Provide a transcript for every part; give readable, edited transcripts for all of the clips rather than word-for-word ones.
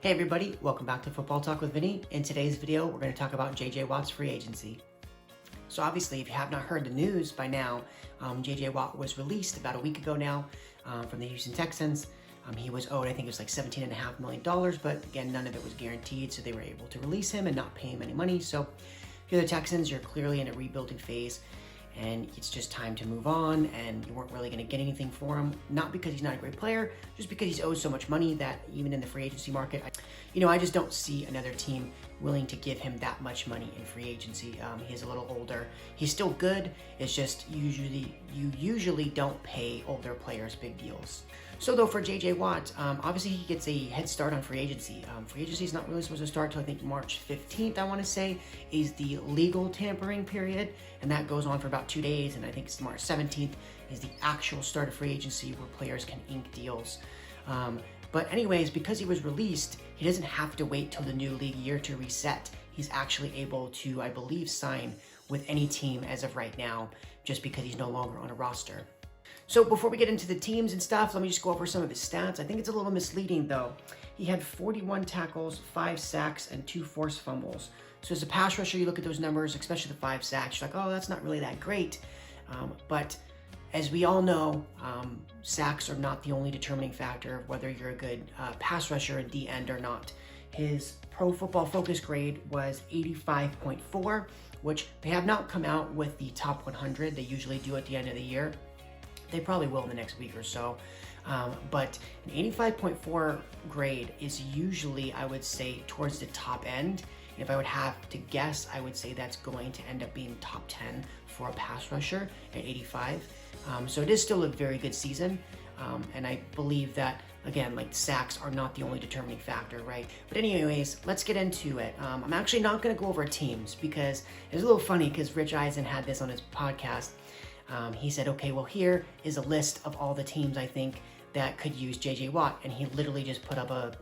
Hey everybody, welcome back to Football Talk with Vinny. In today's video, we're going to talk about J.J. Watt's free agency. So obviously, if you have not heard the news by now, J.J. Watt was released about a week ago now from the Houston Texans. He was owed, I think it was like $17.5 million, but again, none of it was guaranteed, so they were able to release him and not pay him any money. So if you're the Texans, you're clearly in a rebuilding phase, and it's just time to move on, and you weren't really going to get anything for him, not because he's not a great player, just because he's owed so much money that even in the free agency market, I just don't see another team willing to give him that much money in free agency. He's a little older. He's still good. It's just you usually don't pay older players big deals. So though for J.J. Watt, obviously he gets a head start on free agency. Free agency is not really supposed to start till I think March 15th, I want to say, is the legal tampering period. And that goes on for about 2 days. And I think it's March 17th is the actual start of free agency where players can ink deals. But anyways, because he was released, he doesn't have to wait till the new league year to reset. He's actually able to, I believe, sign with any team as of right now, just because he's no longer on a roster. So before we get into the teams and stuff, let me just go over some of his stats. I think it's a little misleading though. He had 41 tackles, 5 sacks, and 2 forced fumbles. So as a pass rusher, you look at those numbers, especially the 5 sacks, you're like, oh, that's not really that great. But as we all know, sacks are not the only determining factor of whether you're a good pass rusher and D end or not. His Pro Football Focus grade was 85.4, which they have not come out with the top 100. They usually do at the end of the year. They probably will in the next week or so. But an 85.4 grade is usually, I would say, towards the top end. And if I would have to guess, I would say that's going to end up being top 10 for a pass rusher at 85. So it is still a very good season. And I believe that, again, like sacks are not the only determining factor, right? But anyways, let's get into it. I'm actually not going to go over teams because it's a little funny because Rich Eisen had this on his podcast. He said, okay, well, here is a list of all the teams I think that could use J.J. Watt. And he literally just put up a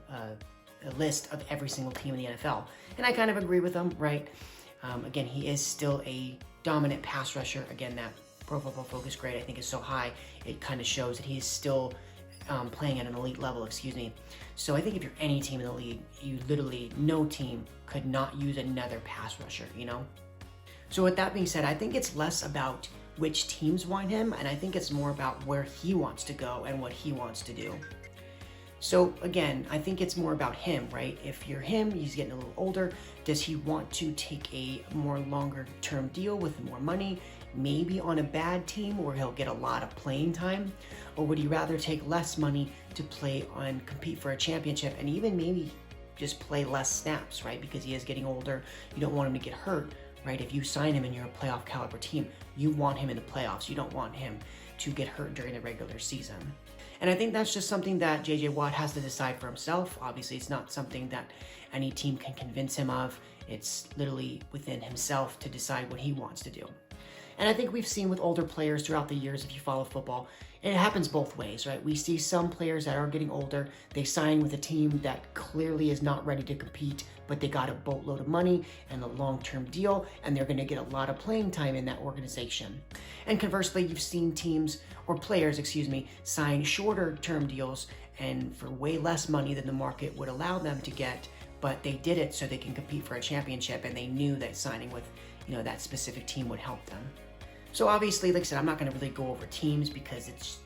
list of every single team in the NFL. And I kind of agree with him, right? Again, he is still a dominant pass rusher. Again, that Pro Football Focus grade I think is so high, it kind of shows that he's still playing at an elite level, So I think if you're any team in the league, no team could not use another pass rusher, So with that being said, I think it's less about which teams want him, and I think it's more about where he wants to go and what he wants to do. So again, I think it's more about him, right? If you're him, he's getting a little older. Does he want to take a more longer term deal with more money, maybe on a bad team where he'll get a lot of playing time? Or would he rather take less money to compete for a championship and even maybe just play less snaps, right? Because he is getting older. You don't want him to get hurt, right? If you sign him and you're a playoff caliber team, you want him in the playoffs. You don't want him to get hurt during the regular season. And I think that's just something that J.J. Watt has to decide for himself. Obviously, it's not something that any team can convince him of. It's literally within himself to decide what he wants to do. And I think we've seen with older players throughout the years, if you follow football, and it happens both ways, right? We see some players that are getting older, they sign with a team that clearly is not ready to compete, but they got a boatload of money and a long-term deal, and they're going to get a lot of playing time in that organization. And conversely, you've seen teams, or players, sign shorter-term deals and for way less money than the market would allow them to get, but they did it so they can compete for a championship, and they knew that signing with that specific team would help them. So obviously, like I said, I'm not going to really go over teams because it's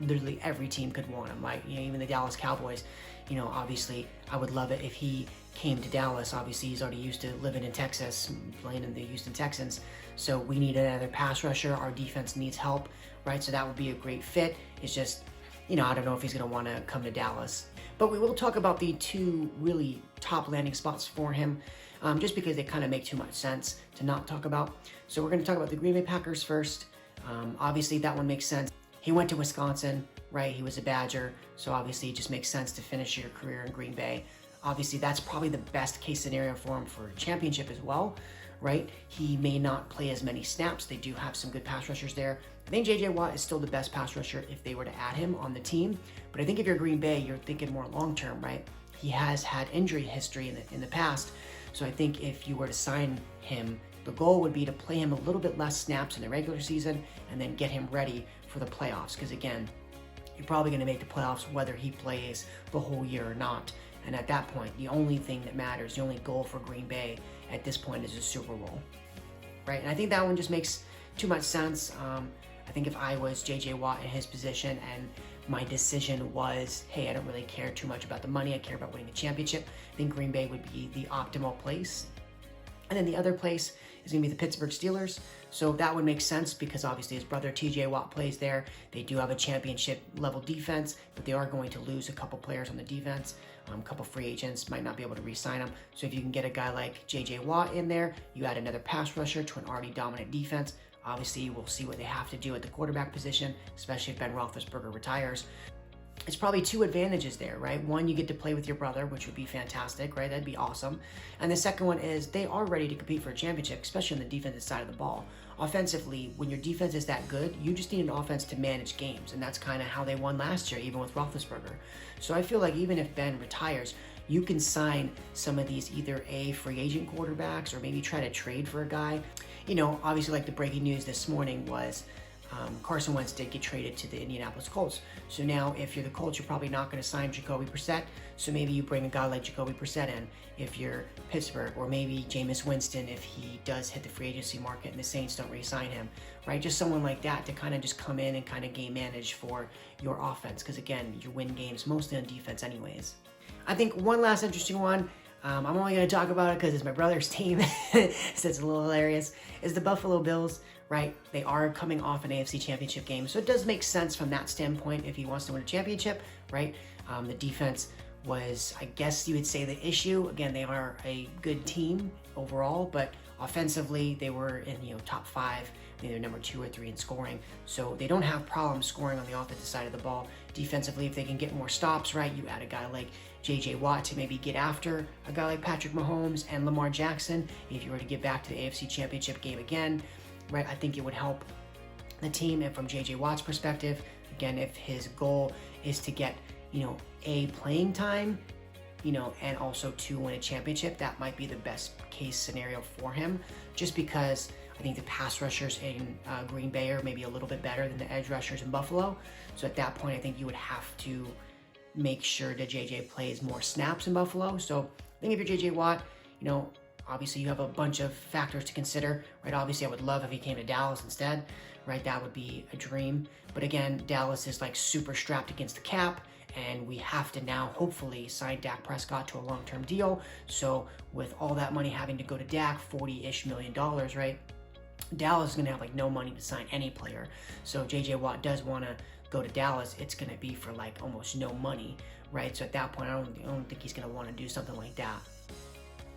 literally every team could want him. Like, even the Dallas Cowboys, obviously I would love it if he came to Dallas. Obviously, he's already used to living in Texas, playing in the Houston Texans. So we need another pass rusher. Our defense needs help, right? So that would be a great fit. It's just, I don't know if he's going to want to come to Dallas. But we will talk about the 2 really top landing spots for him, just because they kind of make too much sense to not talk about. So we're going to talk about the Green Bay Packers first. Obviously, that one makes sense. He went to Wisconsin, right? He was a Badger, so obviously it just makes sense to finish your career in Green Bay. Obviously, that's probably the best case scenario for him for a championship as well, right? He may not play as many snaps. They do have some good pass rushers there. I think J.J. Watt is still the best pass rusher if they were to add him on the team. But I think if you're Green Bay, you're thinking more long-term, right? He has had injury history in the past. So I think if you were to sign him, the goal would be to play him a little bit less snaps in the regular season and then get him ready for the playoffs. Because again, you're probably going to make the playoffs whether he plays the whole year or not. And at that point, the only thing that matters, the only goal for Green Bay at this point is a Super Bowl, right? And I think that one just makes too much sense. I think if I was J.J. Watt in his position and my decision was, hey, I don't really care too much about the money, I care about winning a championship, I think Green Bay would be the optimal place. And then the other place is going to be the Pittsburgh Steelers. So that would make sense because obviously his brother TJ Watt plays there. They do have a championship level defense, but they are going to lose a couple players on the defense. A couple free agents might not be able to re-sign them. So if you can get a guy like JJ Watt in there, you add another pass rusher to an already dominant defense. Obviously, we'll see what they have to do at the quarterback position, especially if Ben Roethlisberger retires. It's probably two advantages there, right? One, you get to play with your brother, which would be fantastic, right? That'd be awesome. And the second one is they are ready to compete for a championship, especially on the defensive side of the ball. Offensively, when your defense is that good, you just need an offense to manage games. And that's kind of how they won last year, even with Roethlisberger. So I feel like even if Ben retires, you can sign some of these either free agent quarterbacks or maybe try to trade for a guy. You know, obviously like the breaking news this morning was Carson Wentz did get traded to the Indianapolis Colts. So now if you're the Colts, you're probably not going to sign Jacoby Brissett. So maybe you bring a guy like Jacoby Brissett in if you're Pittsburgh, or maybe Jameis Winston if he does hit the free agency market and the Saints don't re-sign him, right? Just someone like that to kind of just come in and kind of game manage for your offense. Because again, you win games mostly on defense anyways. I think one last interesting one, I'm only going to talk about it because it's my brother's team, so it's a little hilarious, is the Buffalo Bills, right? They are coming off an AFC Championship game, so it does make sense from that standpoint if he wants to win a championship, right? The defense was, I guess you would say, the issue. Again, they are a good team overall, but offensively, they were in, top 5, either number 2 or 3 in scoring. So they don't have problems scoring on the offensive side of the ball. Defensively, if they can get more stops, right, you add a guy like J.J. Watt to maybe get after a guy like Patrick Mahomes and Lamar Jackson. If you were to get back to the AFC Championship game again, right, I think it would help the team. And from J.J. Watt's perspective, again, if his goal is to get, a playing time, and also to win a championship, that might be the best case scenario for him, just because I think the pass rushers in Green Bay are maybe a little bit better than the edge rushers in Buffalo. So at that point, I think you would have to make sure that JJ plays more snaps in Buffalo. So I think if you're JJ Watt, obviously you have a bunch of factors to consider, right? Obviously I would love if he came to Dallas instead, right? That would be a dream. But again, Dallas is like super strapped against the cap, and we have to now hopefully sign Dak Prescott to a long-term deal. So with all that money having to go to Dak, $40-ish million, right? Dallas is going to have like no money to sign any player. So if JJ Watt does want to go to Dallas, it's going to be for like almost no money, right? So at that point, I don't think he's going to want to do something like that.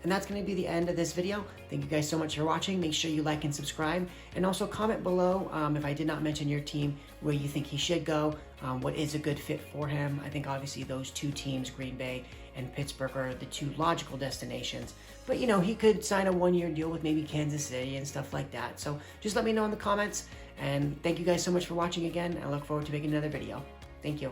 And that's going to be the end of this video. Thank you guys so much for watching. Make sure you like and subscribe, and also comment below if I did not mention your team, where you think he should go, what is a good fit for him. I think obviously those two teams, Green Bay and Pittsburgh, are the two logical destinations. But he could sign a one-year deal with maybe Kansas City and stuff like that. So just let me know in the comments. And thank you guys so much for watching again. I look forward to making another video. Thank you.